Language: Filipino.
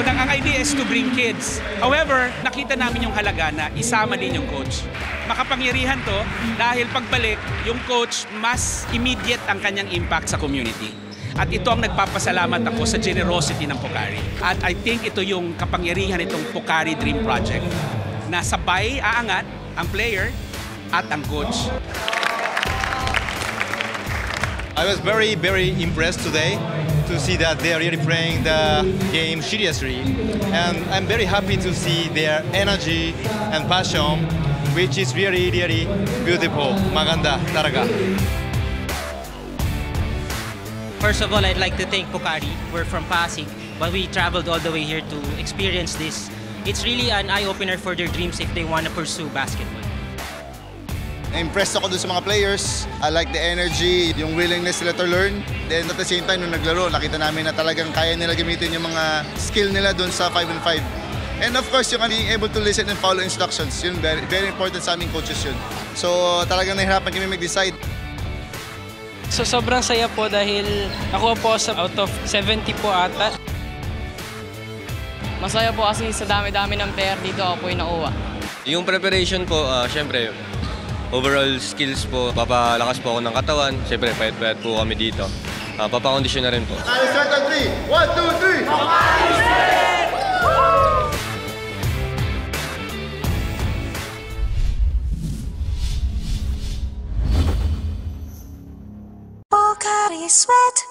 So ang idea is to bring kids. However, nakita namin yung halaga na isama din yung coach. Makapangyarihan to dahil pagbalik, yung coach mas immediate ang kanyang impact sa community. At ito ang nagpapasalamat ako sa generosity ng Pocari. At I think ito yung kapangyarihan itong Pocari Dream Project na sabay aangat ang player at ang coach. I was very impressed today to see that they are really playing the game seriously, and I'm very happy to see their energy and passion, which is really beautiful. Maganda talaga. First of all, I'd like to thank Pocari. We're from Pasig, but we traveled all the way here to experience this. It's really an eye-opener for their dreams if they want to pursue basketball. Impressed ako dun sa mga players. I like the energy, yung willingness nila to learn. Then at the same time, nung naglaro, nakita namin na talagang kaya nila gamitin yung mga skill nila dun sa 5-on-5. And of course, yung being able to listen and follow instructions, yun very important sa aming coaches yun. So talagang nahirapan kami mag-decide. So sobrang saya po dahil nakuha po sa out of 70 po ata. Masaya po kasi sa dami-dami ng player dito ako po yung nakuha. Yung preparation po, syempre, overall skills po, papalakas po ako ng katawan. Siyempre, payat-payat po kami dito. Papakondisyon na rin po. Start on 3! 1, 2, 3! Pocari Sweat.